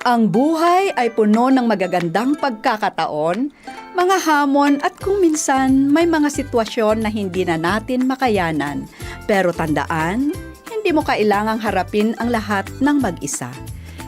Ang buhay ay puno ng magagandang pagkakataon, mga hamon at kung minsan may mga sitwasyon na hindi na natin makayanan. Pero tandaan, hindi mo kailangang harapin ang lahat ng mag-isa.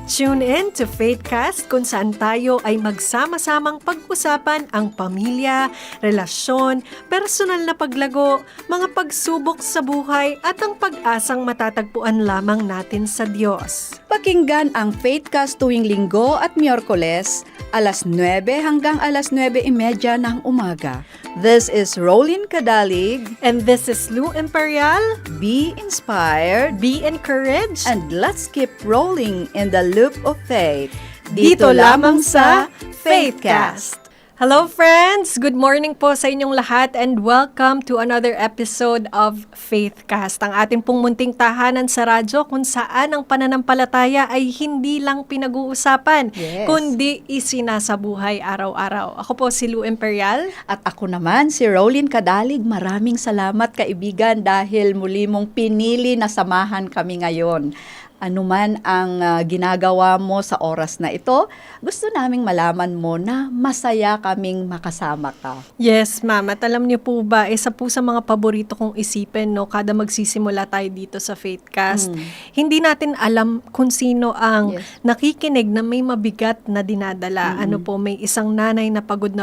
Tune in to Faithcast kung saan tayo ay magsama-samang pag-usapan ang pamilya, relasyon, personal na paglago, mga pagsubok sa buhay at ang pag-asang matatagpuan lamang natin sa Diyos. Pakinggan ang Faithcast tuwing Linggo at Miyerkules, alas 9 hanggang alas 9:30 ng umaga. This is Rolin Cadalig. And this is Lou Imperial. Be inspired Be encouraged. and let's keep rolling in the loop of faith. Dito lamang sa Faithcast. Hello friends! Good morning po sa inyong lahat and welcome to another episode of Faithcast. Ang ating pong munting tahanan sa radyo kung saan ang pananampalataya ay hindi lang pinag-uusapan, Yes. kundi isinasabuhay araw-araw. Ako po si Lou Imperial. At ako naman, si Rolin Cadalig. Maraming salamat kaibigan dahil muli mong pinili na samahan kami ngayon. Ano man ang ginagawa mo sa oras na ito, gusto naming malaman mo na masaya kaming makasama ka. Yes, ma'am. At alam niyo po ba, isa po sa mga paborito kong isipin, no, kada magsisimula tayo dito sa Faithcast, hindi natin alam kung sino ang nakikinig na may mabigat na dinadala. Ano po, may isang nanay na pagod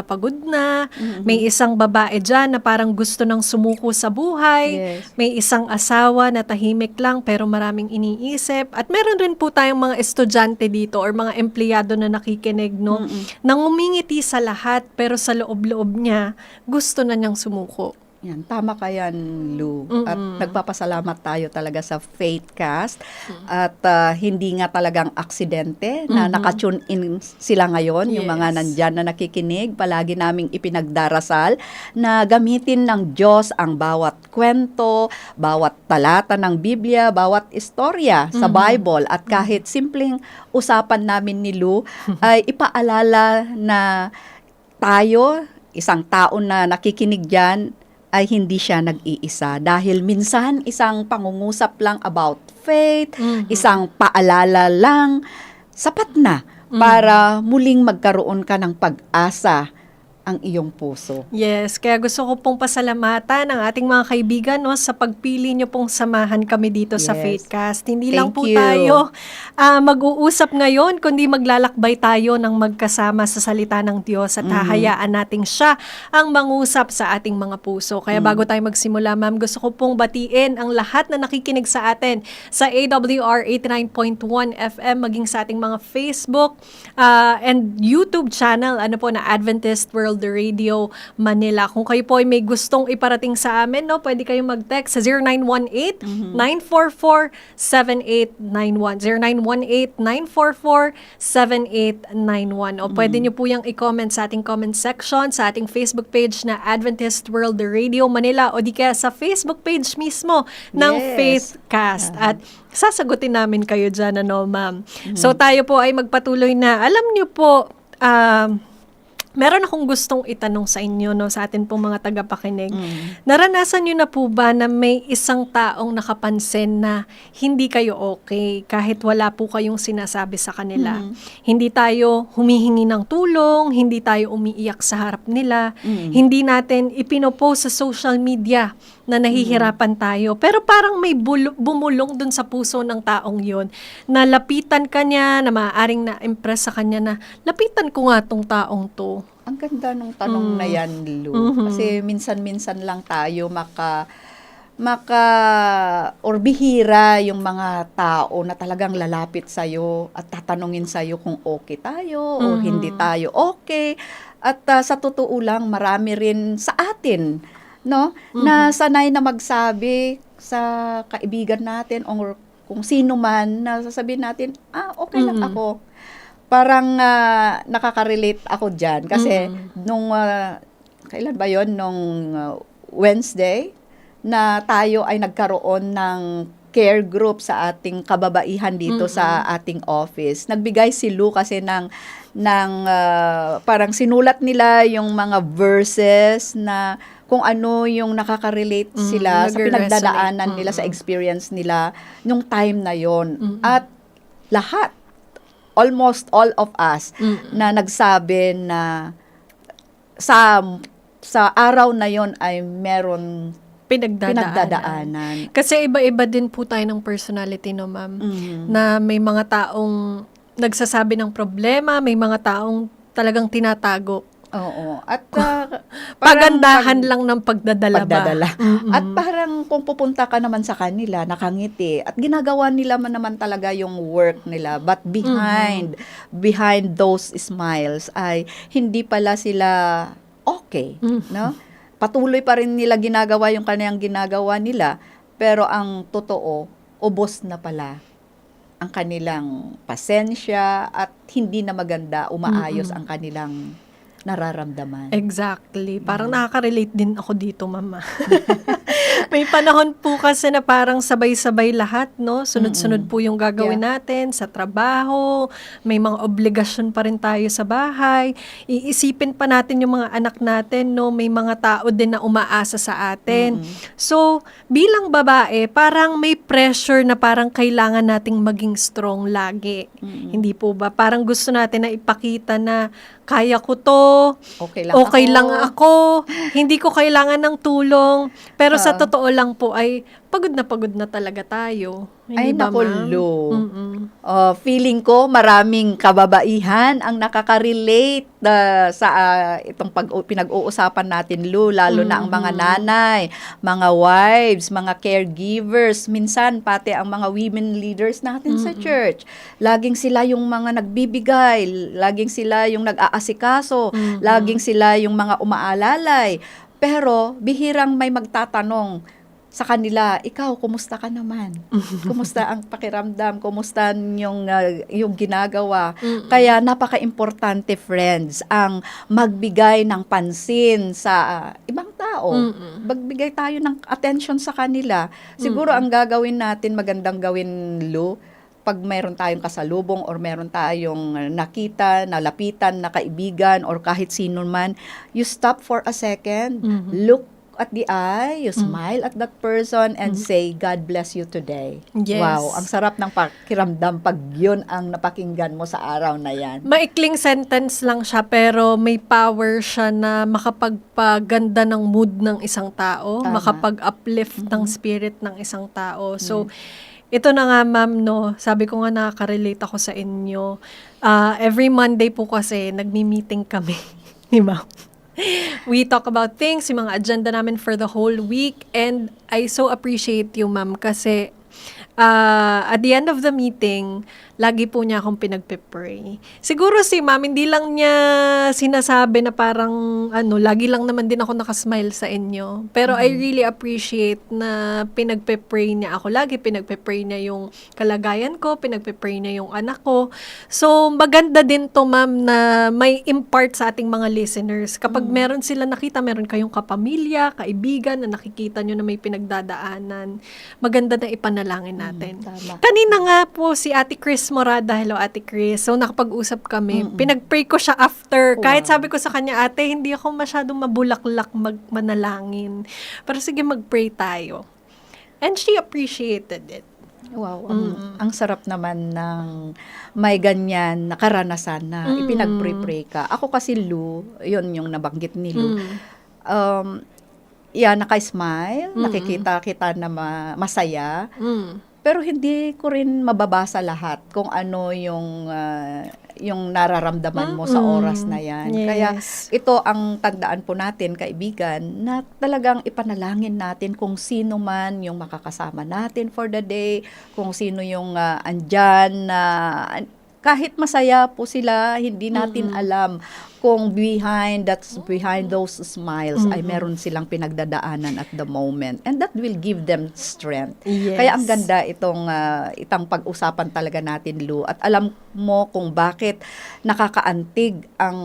na, may isang babae dyan na parang gusto nang sumuko sa buhay, Yes. may isang asawa na tahimik lang pero maraming iniisip, at meron rin po tayong mga estudyante dito or mga empleyado na nakikinig, no, nang umingiti sa lahat pero sa loob-loob niya, gusto na niyang sumuko. Yan, tama ka yan, Lou. At nagpapasalamat tayo talaga sa Faithcast. At hindi nga talagang aksidente na nakatune in sila ngayon, yung mga Yes. nandyan na nakikinig. Palagi naming ipinagdarasal na gamitin ng Diyos ang bawat kwento, bawat talata ng Biblia, bawat istorya sa Bible. At kahit simpleng usapan namin ni Lou, ay ipaalala na tayo, isang tao na nakikinig dyan, ay hindi siya nag-iisa. Dahil minsan, isang pangungusap lang about faith, isang paalala lang, sapat na para muling magkaroon ka ng pag-asa ang iyong puso. Yes, kaya gusto ko pong pasalamatan ang ating mga kaibigan, no, sa pagpili nyo pong samahan kami dito sa Yes. Faithcast. Hindi lang Thank po you. tayo mag-uusap ngayon, kundi maglalakbay tayo ng magkasama sa salita ng Diyos at hahayaan nating siya ang mangusap sa ating mga puso. Kaya bago tayo magsimula, ma'am, gusto ko pong batiin ang lahat na nakikinig sa atin sa AWR 89.1 FM, maging sa ating mga Facebook and YouTube channel, ano po, na Adventist World Radio Manila. Kung kayo po ay may gustong iparating sa amin, no, pwede kayong mag-text sa 0918-944-7891. 0918-944-7891. O pwede nyo po yung i-comment sa ating comment section, sa ating Facebook page na Adventist World Radio Manila, o di kaya sa Facebook page mismo ng Yes. Faithcast. At sasagutin namin kayo dyan, ano, ma'am. So tayo po ay magpatuloy na. Alam nyo po, meron akong gustong itanong sa inyo, no, sa atin pong mga tagapakinig. Naranasan nyo na po ba na may isang taong nakapansin na hindi kayo okay kahit wala po kayong sinasabi sa kanila? Hindi tayo humihingi ng tulong, hindi tayo umiiyak sa harap nila, hindi natin ipinopost sa social media na nahihirapan tayo. Pero parang may bumulong dun sa puso ng taong yon na lapitan ka niya, na maaaring na-impress sa kanya na lapitan ko nga tong taong to. Ang ganda nung tanong na yan, Lou. Kasi minsan-minsan lang tayo or bihira yung mga tao na talagang lalapit sa'yo at tatanungin sa'yo kung okay tayo o hindi tayo okay. At sa totoo lang, marami rin sa atin, no, na sanay na magsabi sa kaibigan natin or kung sino man na sasabihin natin, okay lang ako. Parang nakaka-relate ako dyan. Kasi nung, kailan ba yon, nung Wednesday, na tayo ay nagkaroon ng care group sa ating kababaihan dito sa ating office. Nagbigay si Lou kasi ng parang sinulat nila yung mga verses na kung ano yung nakaka-relate sila sa pinagdadaanan nila, sa experience nila nung time na yon. At lahat almost all of us na nagsabi na sa araw na yon ay meron pinagdadaanan. Kasi iba-iba din po tayo ng personality, no, ma'am? Na may mga taong nagsasabi ng problema, may mga taong talagang tinatago. Oo. At pagandahan lang ng pagdadala ba? At parang kung pupunta ka naman sa kanila, nakangiti, at ginagawa nila naman talaga yung work nila. But behind those smiles ay hindi pala sila okay. No? Patuloy pa rin nila ginagawa yung kanyang ginagawa nila, pero ang totoo, ubos na pala ang kanilang pasensya at hindi na maganda, umaayos ang kanilang nararamdaman. Exactly. Parang nakaka-relate din ako dito, mama. May panahon po kasi na parang sabay-sabay lahat, no? Sunod-sunod po yung gagawin natin sa trabaho, may mga obligasyon pa rin tayo sa bahay. Iisipin pa natin yung mga anak natin, no? May mga tao din na umaasa sa atin. So, bilang babae, parang may pressure na parang kailangan nating maging strong lagi. Hindi po ba? Parang gusto natin na ipakita na kaya ko to, okay lang ako, hindi ko kailangan ng tulong. Pero sa totoo lang po ay pagod na talaga tayo. Hindi Ay, ba, naku, ma'am? Lu. Feeling ko maraming kababaihan ang nakaka-relate sa itong pinag-uusapan natin, Lu. Lalo na ang mga nanay, mga wives, mga caregivers, minsan pati ang mga women leaders natin sa church. Laging sila yung mga nagbibigay, laging sila yung nag-aasikaso, laging sila yung mga umaalalay. Pero bihirang may magtatanong sa kanila, ikaw, kumusta ka naman? Kumusta ang pakiramdam? Kumusta yung ginagawa? Kaya napaka-importante, friends, ang magbigay ng pansin sa ibang tao. Magbigay tayo ng attention sa kanila. Siguro ang gagawin natin, magandang gawin, Lu, pag mayroon tayong kasalubong or mayroon tayong nakita, nalapitan na kaibigan or kahit sino man, you stop for a second, look at the eye, you smile at that person and say, God bless you today. Yes. Wow, ang sarap ng pakiramdam pag yun ang napakinggan mo sa araw na yan. Maikling sentence lang siya pero may power siya na makapagpaganda ng mood ng isang tao, Tama. makapag-uplift ng spirit ng isang tao. So, ito na nga, ma'am, no, sabi ko nga nakaka-relate ako sa inyo. Every Monday po kasi nagmi-meeting kami ni ma'am. We talk about things, yung mga agenda namin for the whole week, and I so appreciate you, ma'am, kasi at the end of the meeting, lagi po niya akong pinagpe-pray. Siguro si ma'am, hindi lang niya sinasabi na parang, lagi lang naman din ako nakasmile sa inyo. Pero I really appreciate na pinagpe-pray niya ako. Lagi pinagpe-pray niya yung kalagayan ko, pinagpe-pray niya yung anak ko. So, maganda din to, ma'am, na may impart sa ating mga listeners. Kapag meron sila nakita, meron kayong kapamilya, kaibigan, na nakikita nyo na may pinagdadaanan, maganda na ipanalangin natin. Tama. Kanina nga po si Ate Chris Morada, hello Ate Chris. So nakapag-usap kami. Pinag-pray ko siya after. Kahit sabi ko sa kanya, ate, hindi ako masyadong mabulaklak manalangin. Pero sige, mag-pray tayo. And she appreciated it. Wow, ang sarap naman ng may ganyan na karanasan na ipinag-pray ka. Ako kasi, Lu, yun yung nabanggit ni Lu. Naka-smile, nakikita kita na masaya. Pero hindi ko rin mababasa lahat kung ano yung nararamdaman mo sa oras na yan. Yes. Kaya ito ang tandaan po natin, kaibigan, na talagang ipanalangin natin kung sino man yung makakasama natin for the day, kung sino yung andyan na kahit masaya po sila, hindi natin alam kung behind those smiles ay meron silang pinagdadaanan at the moment, and that will give them strength. Yes. Kaya ang ganda itong pag-usapan talaga natin, Lu, at alam mo kung bakit nakakaantig ang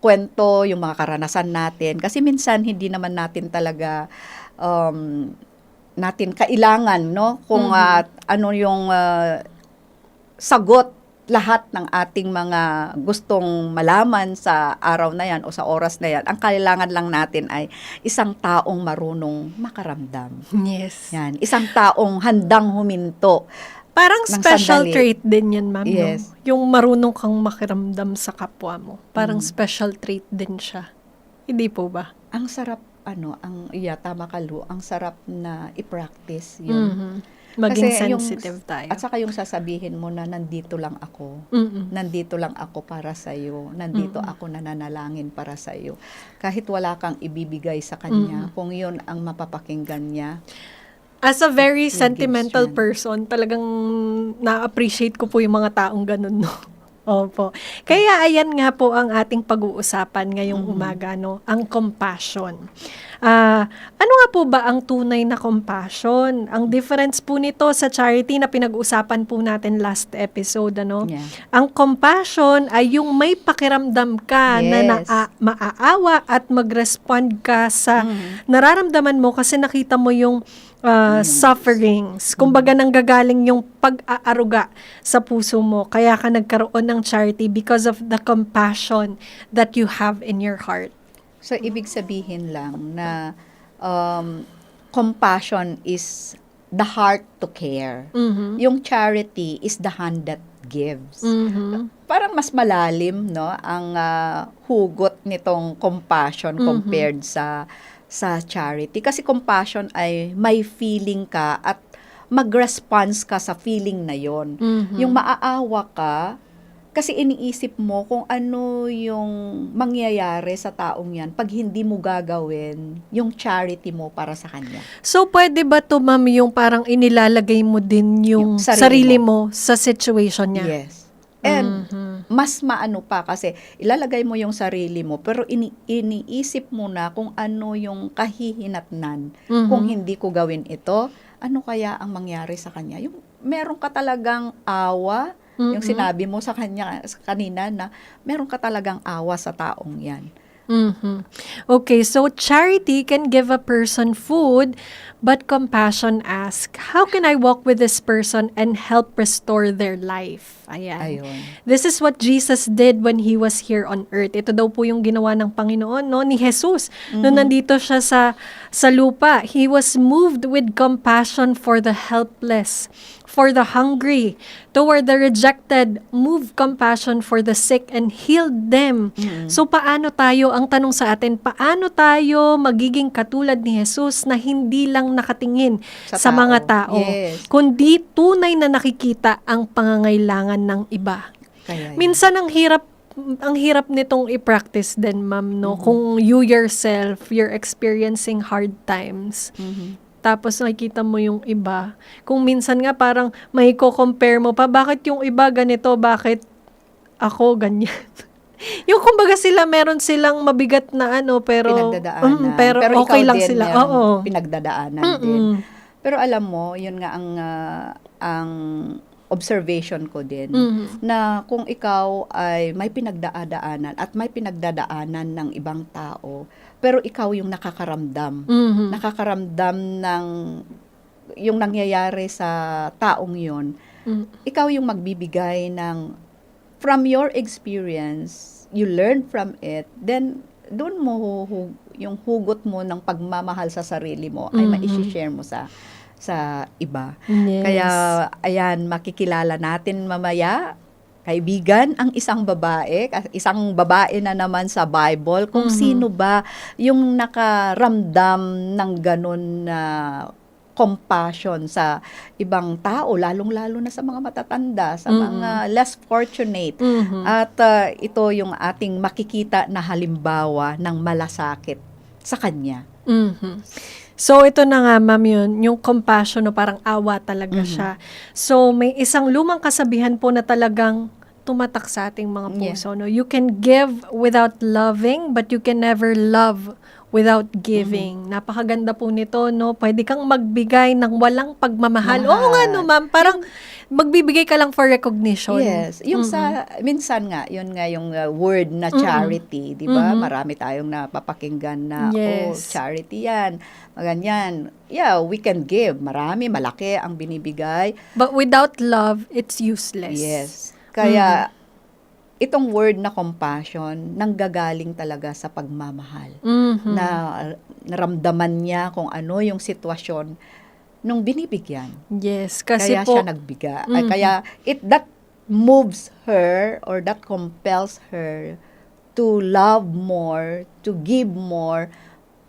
kwento, yung mga karanasan natin, kasi minsan hindi naman natin talaga natin kailangan, no, kung ano yung sagot lahat ng ating mga gustong malaman sa araw na yan o sa oras na yan. Ang kailangan lang natin ay isang taong marunong makaramdam. Yes. Yan, isang taong handang huminto Parang ng special sandali. trait din yan, ma'am, Yes. no? Yung marunong kang makiramdam sa kapwa mo. Parang special trait din siya. Hindi po ba? Ang sarap, tama ka, Lu, ang sarap na i-practice yun. Maging Kasi sensitive tayo. At saka yung sasabihin mo na nandito lang ako. Mm-mm. Nandito lang ako para sa iyo. Nandito ako nananalangin para sa iyo. Kahit wala kang ibibigay sa kanya, kung yun ang mapapakinggan niya. As a very It gives sentimental strength. person, talagang na-appreciate ko po yung mga taong ganun, no? Opo. Kaya ayan nga po ang ating pag-uusapan ngayong umaga, no? Ang compassion. Ano nga po ba ang tunay na compassion? Ang difference po nito sa charity na pinag-usapan po natin last episode, ano? Yeah. Ang compassion ay yung may pakiramdam ka na Yes. maaawa at mag-respond ka sa nararamdaman mo kasi nakita mo yung sufferings. Kumbaga nanggagaling yung pag-aaruga sa puso mo. Kaya ka nagkaroon ng charity because of the compassion that you have in your heart. So, ibig sabihin lang na compassion is the heart to care. Yung charity is the hand that gives. Parang mas malalim, no, ang hugot nitong compassion compared sa charity. Kasi compassion ay may feeling ka at mag-response ka sa feeling na yon. Yung maaawa ka, kasi iniisip mo kung ano yung mangyayari sa taong yan pag hindi mo gagawin yung charity mo para sa kanya. So, pwede ba to, ma'am, yung parang inilalagay mo din yung Yung sarili sarili mo sa situation niya? Yes. And mas maano pa kasi ilalagay mo yung sarili mo pero iniisip mo na kung ano yung kahihinatnan. Kung hindi ko gawin ito, ano kaya ang mangyari sa kanya? Yung meron ka talagang awa, yung sinabi mo sa kanya kanina na meron ka talagang awa sa taong yan. Okay, so charity can give a person food, but compassion asks, how can I walk with this person and help restore their life? Ayan. Ayun. This is what Jesus did when He was here on earth. Ito daw po yung ginawa ng Panginoon, no, ni Jesus. Noong nandito siya sa lupa, He was moved with compassion for the helpless, for the hungry, toward the rejected, moved compassion for the sick and healed them. So paano tayo, ang tanong sa atin, paano tayo magiging katulad ni Jesus na hindi lang nakatingin sa Sa mga tao. tao, Yes. kundi tunay na nakikita ang pangangailangan ng iba. Kaya yun. Minsan ang hirap nitong i-practice din, ma'am, no? Kung you yourself, you're experiencing hard times. Tapos nakikita mo yung iba. Kung minsan nga parang may compare mo pa, bakit yung iba ganito, bakit ako ganyan? Yung kumbaga meron silang mabigat na pero Pinagdadaanan. pero ikaw okay lang din sila. merong Oo. pinagdadaanan din. Pero alam mo, yun nga ang observation ko din na kung ikaw ay may pinagdadaanan at may pinagdadaanan ng ibang tao, pero ikaw yung nakakaramdam. Nakakaramdam ng yung nangyayari sa taong yun. Ikaw yung magbibigay ng from your experience, you learn from it, then doon mo yung hugot mo ng pagmamahal sa sarili mo ay ma-share mo sa iba. Yes. Kaya ayan, makikilala natin mamaya, kaibigan, ang isang babae na naman sa Bible, kung sino ba yung nakaramdam ng ganun na compassion sa ibang tao, lalong-lalo na sa mga matatanda, sa mga less fortunate. At ito yung ating makikita na halimbawa ng malasakit sa kanya. So, ito na nga, ma'am, yung compassion, no, parang awa talaga siya. So, may isang lumang kasabihan po na talagang tumatak sa ating mga puso. No? You can give without loving, but you can never love without giving. Napakaganda po nito, no? Pwede kang magbigay ng walang pagmamahal. Oo nga, no, ma'am. Parang magbibigay ka lang for recognition. Yes. Yung minsan nga, yun nga yung word na charity, di ba? Marami tayong napapakinggan na, Yes. charity yan. Maganyan. Yeah, we can give. Marami, malaki ang binibigay. But without love, it's useless. Yes. Kaya, itong word na compassion, nanggagaling talaga sa pagmamahal. Na naramdaman niya kung ano yung sitwasyon nung binibigyan. Yes, kasi Kaya po, siya nagbiga. Kaya that moves her or that compels her to love more, to give more,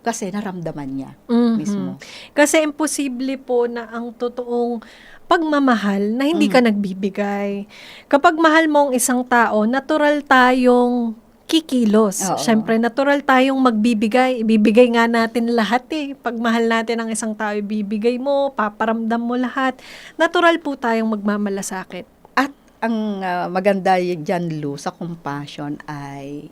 kasi naramdaman niya mismo. Kasi imposible po na ang totoong pagmamahal na hindi ka nagbibigay. Kapag mahal mo ang isang tao, natural tayong kikilos. Oo. Siyempre, natural tayong magbibigay. Ibibigay nga natin lahat eh. Pag mahal natin ang isang tao, ibibigay mo, paparamdam mo lahat. Natural po tayong magmamalasakit. At ang maganda dyan, Lu, sa compassion ay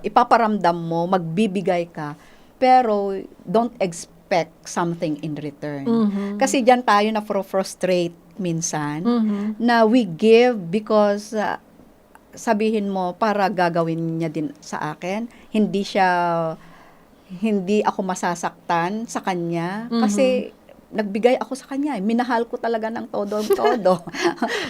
ipaparamdam mo, magbibigay ka, pero don't expect something in return. Kasi dyan tayo na frustrate minsan, na we give because sabihin mo para gagawin niya din sa akin, hindi ako masasaktan sa kanya kasi nagbigay ako sa kanya. Minahal ko talaga ng todo.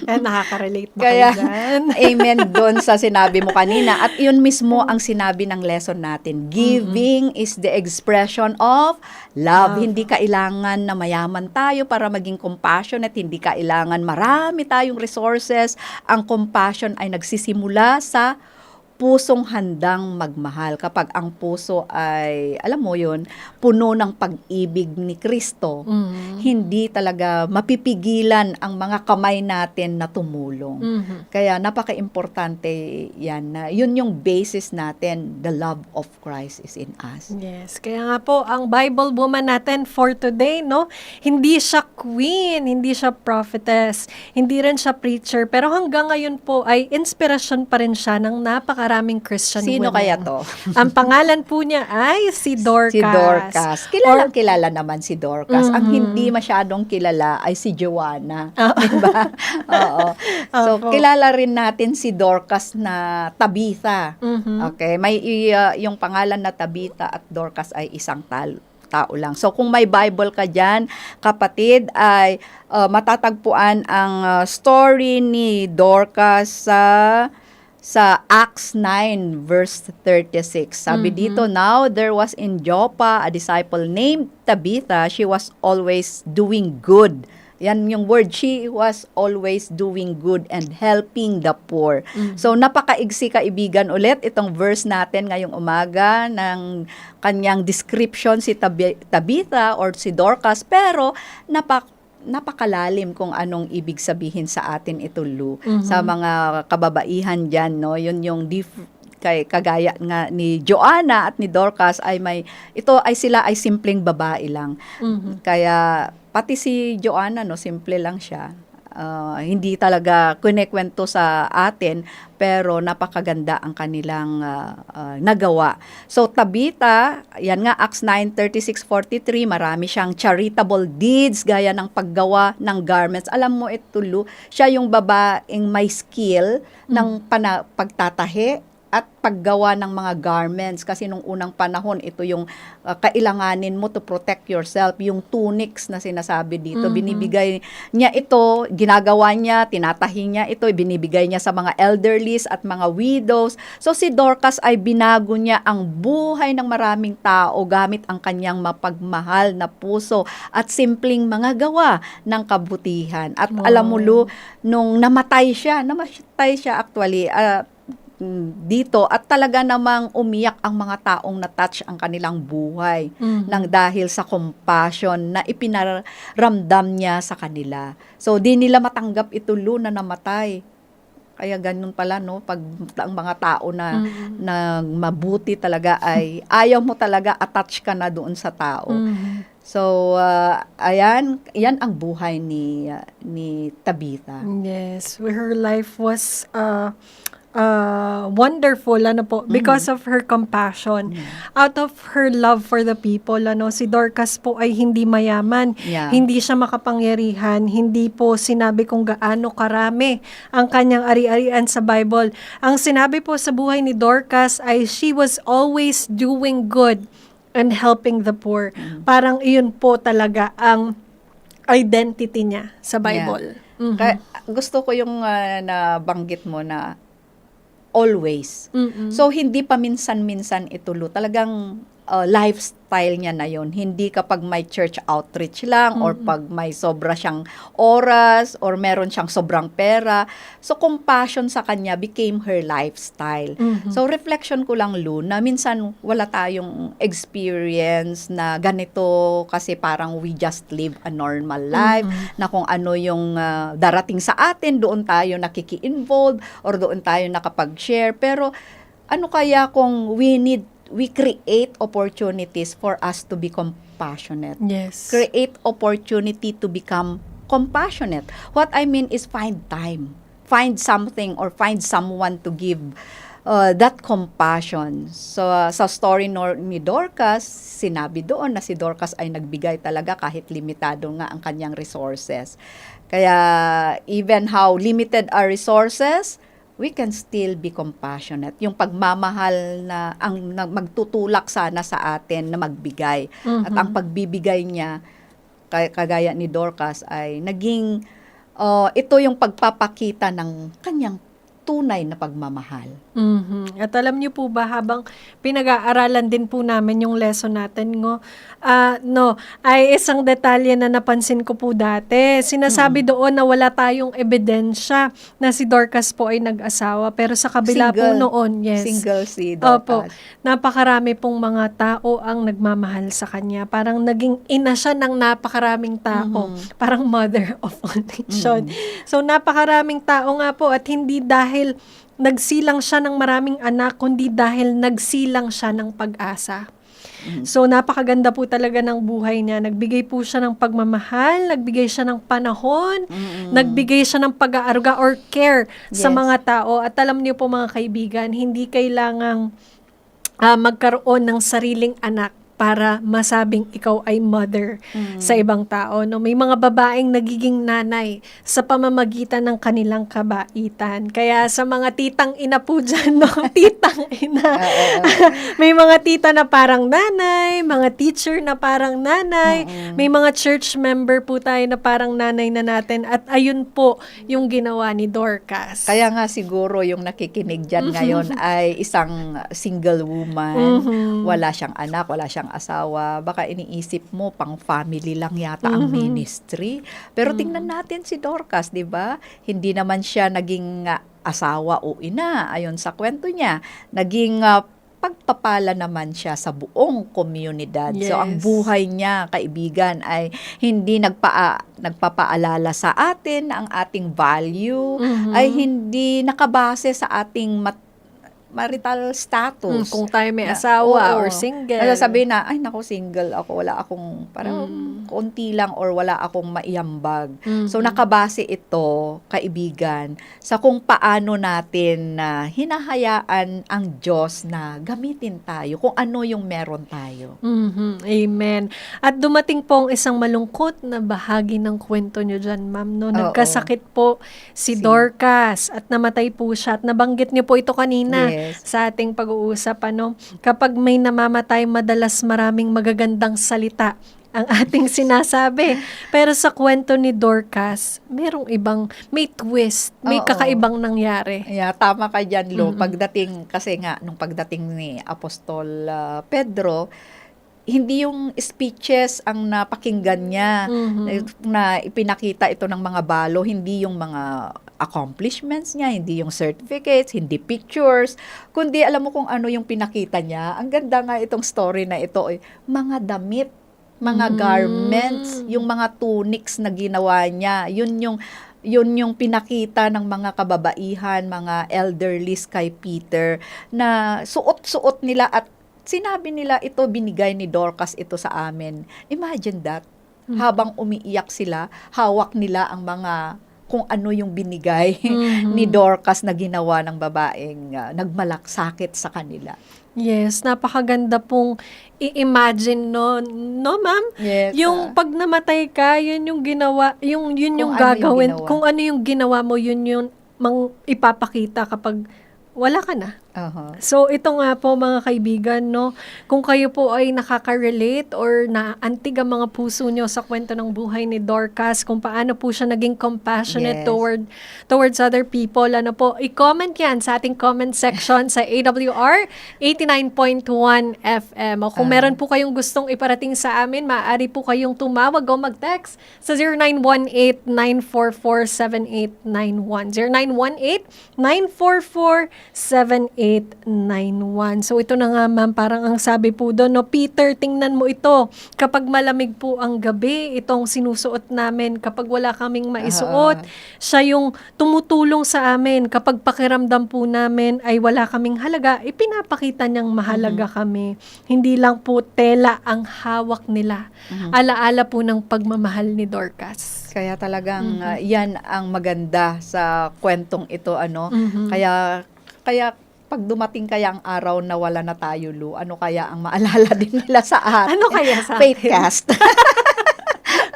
Nakaka-relate ba Kaya, kayo dyan? amen doon sa sinabi mo kanina. At yun mismo ang sinabi ng lesson natin. Giving is the expression of love. Hindi kailangan na mayaman tayo para maging compassionate. Hindi kailangan marami tayong resources. Ang compassion ay nagsisimula sa pusong handang magmahal. Kapag ang puso ay, alam mo yun, puno ng pag-ibig ni Kristo, hindi talaga mapipigilan ang mga kamay natin na tumulong. Kaya napaka-importante yan na yun yung basis natin, the love of Christ is in us. Yes, kaya nga po, ang Bible woman natin for today, no? Hindi siya queen, hindi siya prophetess, hindi rin siya preacher, pero hanggang ngayon po ay inspirasyon pa rin siya ng napakaraming Christian Sino women. kaya to? Ang pangalan po niya ay si Dorcas. Si Dorcas. Kilala naman si Dorcas. Ang hindi masyadong kilala ay si Joanna. Diba? Oo. So, Opo. kilala rin natin si Dorcas na Tabitha. Okay? May yung pangalan na Tabitha at Dorcas ay isang tao lang. So, kung may Bible ka dyan, kapatid, ay matatagpuan ang story ni Dorcas sa Acts 9 verse 36. Sabi dito, now there was in Joppa a disciple named Tabitha. She was always doing good. Yan yung word, she was always doing good and helping the poor. So napakaigsi kaibigan ulit itong verse natin ngayong umaga ng kanyang description si Tabitha or si Dorcas, pero napakalalim kung anong ibig sabihin sa atin ito, Lu. Sa mga kababaihan dyan, no? Yun yung kagaya nga ni Joanna at ni Dorcas sila ay simpleng babae lang. Kaya pati si Joanna, no, simple lang siya. Hindi talaga kinekwento sa atin, pero napakaganda ang kanilang nagawa. So, Tabitha, yan nga, Acts 9:36-43, marami siyang charitable deeds, gaya ng paggawa ng garments. Alam mo ito, Lu, siya yung babaeng may skill ng pagtatahi at paggawa ng mga garments, kasi nung unang panahon ito yung kailanganin mo to protect yourself, yung tunics na sinasabi dito, binibigay niya ito, ginagawa niya, tinatahi niya ito, binibigay niya sa mga elderlies at mga widows. So si Dorcas ay binago niya ang buhay ng maraming tao gamit ang kanyang mapagmahal na puso at simpleng mga gawa ng kabutihan. At alam mo, Lu, nung namatay siya actually, dito, at talaga namang umiyak ang mga taong na-touch ang kanilang buhay nang dahil sa compassion na ipinaramdam niya sa kanila. So, di nila matanggap ito, Lu, na namatay. Kaya ganun pala, no, pag ang mga tao na mabuti talaga ay ayaw mo talaga, attach ka na doon sa tao. So, yan ang buhay ni Tabitha. Yes, her life was wonderful, because of her compassion. Out of her love for the people, si Dorcas po ay hindi mayaman. Yeah. Hindi siya makapangyarihan. Hindi po sinabi kung gaano karami ang kanyang ari-arian sa Bible. Ang sinabi po sa buhay ni Dorcas ay she was always doing good and helping the poor. Parang iyon po talaga ang identity niya sa Bible. Kaya, gusto ko yung nabanggit mo na always. So, hindi pa minsan-minsan ito, Lu. Talagang lifestyle niya na yon. Hindi kapag may church outreach lang or pag may sobra siyang oras or meron siyang sobrang pera. So, compassion sa kanya became her lifestyle. So, reflection ko lang, Lu, na minsan wala tayong experience na ganito kasi parang we just live a normal life na kung ano yung darating sa atin, doon tayo nakiki-involve or doon tayo nakapag-share. Pero, ano kaya kung we create opportunities for us to be compassionate. Yes. Create opportunity to become compassionate. What I mean is find time. Find something or find someone to give that compassion. So, sa story ni Dorcas, sinabi doon na si Dorcas ay nagbigay talaga kahit limitado nga ang kanyang resources. Kaya, even how limited our resources, we can still be compassionate. Yung pagmamahal na ang magtutulak sana sa atin na magbigay. At ang pagbibigay niya, kagaya ni Dorcas, ay naging, ito yung pagpapakita ng kanyang tunay na pagmamahal. At alam niyo po ba, habang pinag-aaralan din po namin yung lesson natin, ay isang detalye na napansin ko po dati. Sinasabi doon na wala tayong ebidensya na si Dorcas po ay nag-asawa. Pero sa kabila po noon, yes. Single si Opo, Dorcas. napakarami pong mga tao ang nagmamahal sa kanya. Parang naging ina siya ng napakaraming tao. Parang mother of all nation. So napakaraming tao nga po at hindi dahil nagsilang siya ng maraming anak, kundi dahil nagsilang siya ng pag-asa. So, napakaganda po talaga ng buhay niya. Nagbigay po siya ng pagmamahal, nagbigay siya ng panahon, nagbigay siya ng pag-aaruga or care sa mga tao. At alam niyo po mga kaibigan, hindi kailangang magkaroon ng sariling anak para masabing ikaw ay mother sa ibang tao. No? May mga babaeng nagiging nanay sa pamamagitan ng kanilang kabaitan. Kaya sa mga titang ina po dyan, no? Titang ina. May mga tita na parang nanay, mga teacher na parang nanay, may mga church member po tayo na parang nanay na natin. At ayun po yung ginawa ni Dorcas. Kaya nga siguro yung nakikinig dyan ngayon ay isang single woman, wala siyang anak, wala siyang asawa, baka iniisip mo pang family lang yata ang ministry. Pero tingnan natin si Dorcas, 'di ba? Hindi naman siya naging asawa o ina ayon sa kwento niya. Naging pagpapala naman siya sa buong komunidad. So ang buhay niya, kaibigan, ay hindi nagpapaalala sa atin na ang ating value ay hindi nakabase sa ating marital status. Kung tayo may asawa or single. Sasabihin na, ay naku, single ako, wala akong, parang konti lang or wala akong maiambag. So nakabase ito, kaibigan, sa kung paano natin hinahayaan ang Diyos na gamitin tayo, kung ano yung meron tayo. Amen. At dumating po ang isang malungkot na bahagi ng kwento nyo dyan, ma'am. No? Nagkasakit po si Dorcas at namatay po siya. At nabanggit niyo po ito kanina. Sa ating pag-uusap, kapag may namamatay, madalas maraming magagandang salita ang ating sinasabi. Pero sa kwento ni Dorcas, may twist, may kakaibang nangyari. Yeah, tama ka dyan, Lo. Nung pagdating ni Apostol Pedro, hindi yung speeches ang napakinggan niya na ipinakita ito ng mga balo, hindi yung mga accomplishments niya, hindi yung certificates, hindi pictures, kundi alam mo kung ano yung pinakita niya. Ang ganda nga itong story na ito, mga damit, mga garments, yung mga tunics na ginawa niya, yun yung pinakita ng mga kababaihan, mga elderlies kay Peter, na suot-suot nila at sinabi nila, ito binigay ni Dorcas ito sa amin. Imagine that. Habang umiiyak sila, hawak nila ang mga kung ano yung binigay ni Dorcas na ginawa ng babaeng nagmalakasakit sa kanila. Yes, napakaganda pong i-imagine no ma'am? Yes, yung pag namatay ka, yun yung ginawa, yun yung gagawin. Kung ano yung ginawa mo, yun yung ipapakita kapag wala ka na. Aha. So, ito nga po mga kaibigan, no, kung kayo po ay nakaka-relate or naantig ang mga puso nyo sa kwento ng buhay ni Dorcas, kung paano po siya naging compassionate Yes. towards other people, ano po, i-comment yan sa ating comment section sa AWR 89.1 FM. O kung meron po kayong gustong iparating sa amin, maaari po kayong tumawag o mag-text sa 0918-944-7891. 0918-944-7891. So ito na nga ma'am, parang ang sabi po doon, no, Peter, tingnan mo ito. Kapag malamig po ang gabi, itong sinusuot namin. Kapag wala kaming maisuot, siya yung tumutulong sa amin. Kapag pakiramdam po namin ay wala kaming halaga, ipinapakita niyang mahalaga kami. Hindi lang po tela ang hawak nila. Alaala po ng pagmamahal ni Dorcas. Kaya talagang yan ang maganda sa kwentong ito, ano. Kaya pag dumating kaya ang araw na wala na tayo, Lu, ano kaya ang maalala din nila sa atin? Ano kaya sa atin? Faithcast.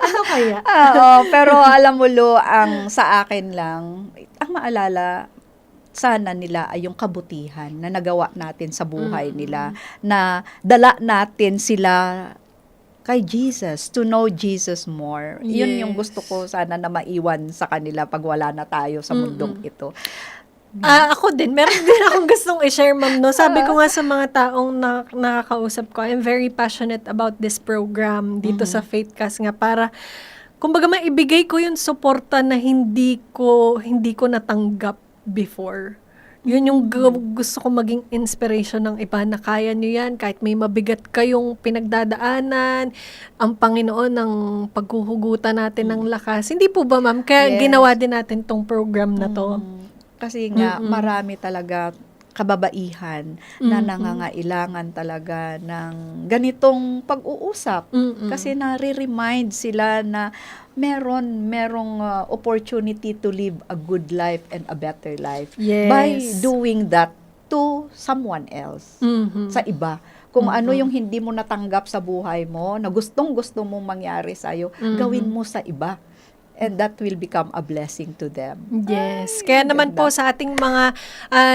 Ano kaya? Oo, pero alam mo, Lu, ang sa akin lang, ang maalala sana nila ay yung kabutihan na nagawa natin sa buhay nila, na dala natin sila kay Jesus, to know Jesus more. Yun yung gusto ko sana na maiwan sa kanila pag wala na tayo sa mundong ito. Ako din, meron din akong gustong i-share, ma'am, no? Sabi ko nga sa mga taong nakakausap ko, I'm very passionate about this program dito sa Faithcast nga, para kumbaga maibigay ko yung suporta na hindi ko natanggap before. Yun yung gusto ko maging inspiration ng iba na kaya nyo yan. Kahit may mabigat kayong pinagdadaanan, ang Panginoon ng paghuhugutan natin ng lakas. Hindi po ba, ma'am? Kaya ginawa din natin tong program na to. Kasi nga, marami talaga kababaihan na nangangailangan talaga ng ganitong pag-uusap. Kasi nare-remind sila na merong opportunity to live a good life and a better life by doing that to someone else, sa iba. Kung ano yung hindi mo natanggap sa buhay mo, na gustong-gusto mong mangyari sa'yo, gawin mo sa iba. And that will become a blessing to them. Yes. Kaya naman po sa ating mga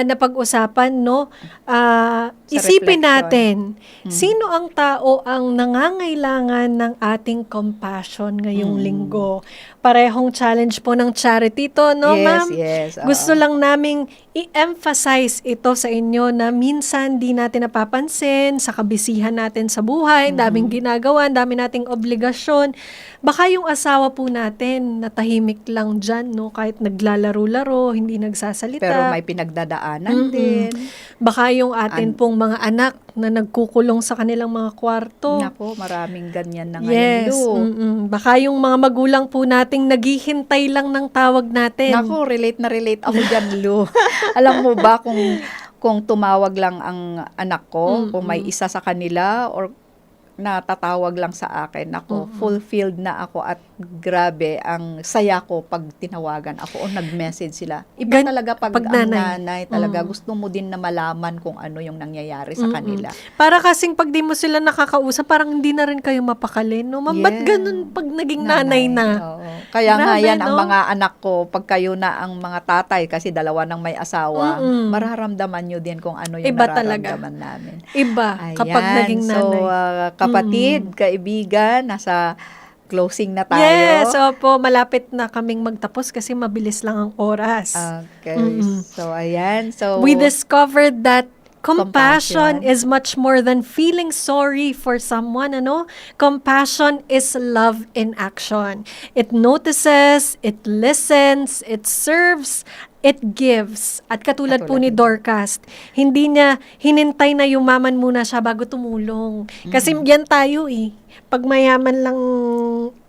napag-usapan, no, isipin reflection. natin, sino ang tao ang nangangailangan ng ating compassion ngayong linggo? Parehong challenge po ng charity to, no, ma'am? Yes. Gusto lang naming i-emphasize ito sa inyo na minsan di natin napapansin sa kabisihan natin sa buhay, daming ginagawa, dami nating obligasyon. Baka yung asawa po natin natahimik lang dyan, no? Kahit naglalaro-laro, hindi nagsasalita. Pero may pinagdadaanan din. Baka yung atin pong mga anak na nagkukulong sa kanilang mga kwarto. Nako, maraming ganyan na Yes. ngayon, Lu. Baka yung mga magulang po nating naghihintay lang ng tawag natin. Nako, relate na relate ako dyan, Lu. Alam mo ba kung tumawag lang ang anak ko, kung may isa sa kanila, or natatawag lang sa akin, ako, fulfilled na ako at grabe ang saya ko pag tinawagan ako o nag-message sila. Iba talaga pag ang nanay talaga gusto mo din na malaman kung ano yung nangyayari sa kanila. Para kasing pag di mo sila nakakausap, parang hindi na rin kayo mapakali, no? Ma'am, ba't ganun pag naging nanay na? Oo. Kaya nga Grabe, yan, ang no? mga anak ko, pag kayo na ang mga tatay, kasi dalawa nang may asawa, mararamdaman nyo din kung ano yung Iba talaga. nararamdaman namin. Iba kapag naging nanay. So, kapatid, kaibigan, nasa closing na tayo. Yes, opo, malapit na kaming magtapos kasi mabilis lang ang oras. Okay. So, ayan. So, We discovered that compassion Compassion. is much more than feeling sorry for someone, ano? Compassion is love in action. It notices, it listens, it serves, it gives. At katulad po ni Dorcas, hindi niya hinintay na yumaman muna siya bago tumulong. Kasi yan tayo Pag mayaman lang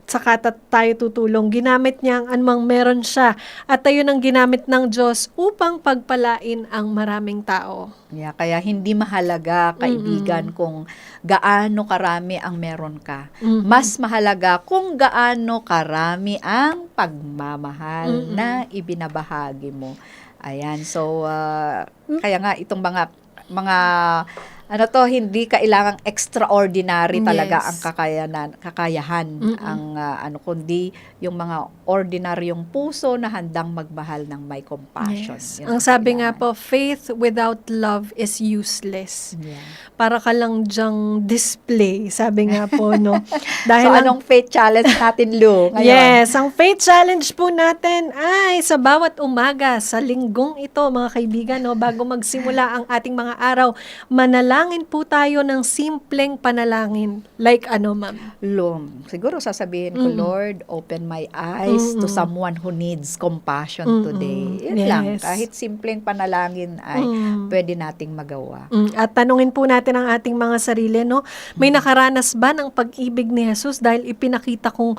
saka tayo tutulong. Ginamit niya ang anumang meron siya. At ayun ang ginamit ng Diyos upang pagpalain ang maraming tao. Yeah, kaya hindi mahalaga, kaibigan, kung gaano karami ang meron ka. Mas mahalaga kung gaano karami ang pagmamahal na ibinabahagi mo. Ayan, so kaya nga itong mga hindi kailangang extraordinary talaga Yes. ang kakayahan kundi yung mga ordinaryong puso na handang magmahal ng may compassion. Yes. Yun Ang sabi nga kailangan. po, faith without love is useless. Yeah. Para ka lang dyang display, sabi nga po, no? Dahil So, ang anong faith challenge natin, Lou, ngayon? Yes, ang faith challenge po natin ay sa bawat umaga, sa linggong ito mga kaibigan, no, bago magsimula ang ating mga araw, manalangin po tayo ng simpleng panalangin. Like ano, ma'am? Siguro sasabihin ko, Lord, open my eyes to someone who needs compassion today. Yun lang. Yes. Kahit simpleng panalangin ay pwede nating magawa. At tanungin po natin ang ating mga sarili, no? May nakaranas ba ng pag-ibig ni Jesus dahil ipinakita ko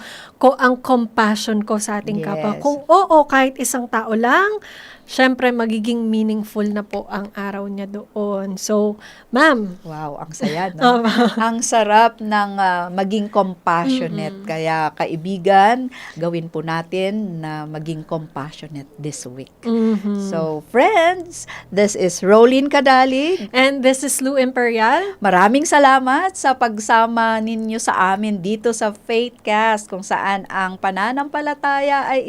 ang compassion ko sa ating kapwa? Yes. Kung oo, kahit isang tao lang, syempre magiging meaningful na po ang araw niya doon. So, ma'am. Wow, ang saya, no? Ang sarap ng maging compassionate. Kaya, kaibigan, gawin po natin na maging compassionate this week. So, friends, this is Rolene Cadalig. And this is Lou Imperial. Maraming salamat sa pagsama ninyo sa amin dito sa Faithcast, kung saan ang pananampalataya ay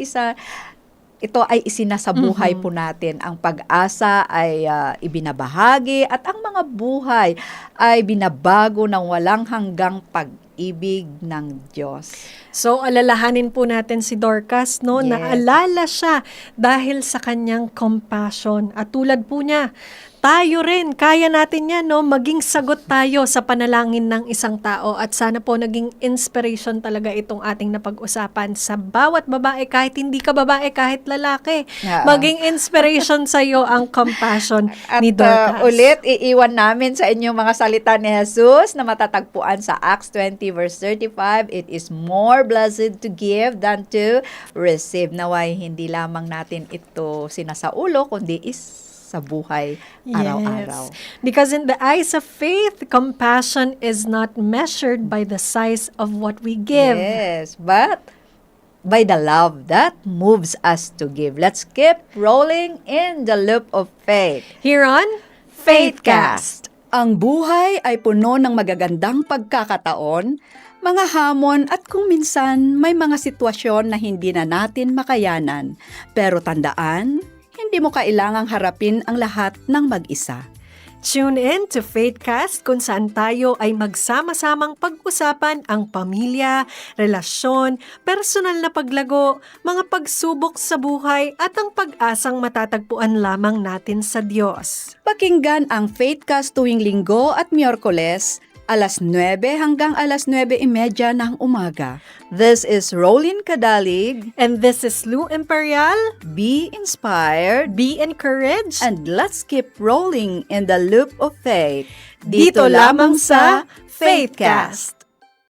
ito ay isinasabuhay po natin. Ang pag-asa ay ibinabahagi at ang mga buhay ay binabago ng walang hanggang pag-ibig ng Diyos. So, alalahanin po natin si Dorcas, no? Yes. Naalala siya dahil sa kanyang compassion. At tulad po niya, tayo rin, kaya natin yan, no? Maging sagot tayo sa panalangin ng isang tao. At sana po naging inspiration talaga itong ating napag-usapan sa bawat babae, kahit hindi ka babae, kahit lalaki. Yeah. Maging inspiration sa iyo ang compassion At ni Dorcas. ulit, iiwan namin sa inyong mga salita ni Jesus na matatagpuan sa Acts 20 verse 35. It is more blessed to give than to receive. Naway, hindi lamang natin ito sinasaulo, kundi sa buhay araw-araw. Yes. Because in the eyes of faith, compassion is not measured by the size of what we give. Yes, but by the love that moves us to give. Let's keep rolling in the loop of faith. Here on Faithcast. Ang buhay ay puno ng magagandang pagkakataon, mga hamon at kung minsan may mga sitwasyon na hindi na natin makayanan. Pero tandaan, hindi mo kailangang harapin ang lahat ng mag-isa. Tune in to Faithcast kung saan tayo ay magsama-samang pag-usapan ang pamilya, relasyon, personal na paglago, mga pagsubok sa buhay at ang pag-asang matatagpuan lamang natin sa Diyos. Pakinggan ang Faithcast tuwing Linggo at Miyerkules, alas 9 hanggang alas 9:30 ng umaga. This is Rolene Cadalig. And this is Lou Imperial. Be inspired Be encouraged. and let's keep rolling in the loop of faith. Dito lamang sa Faithcast.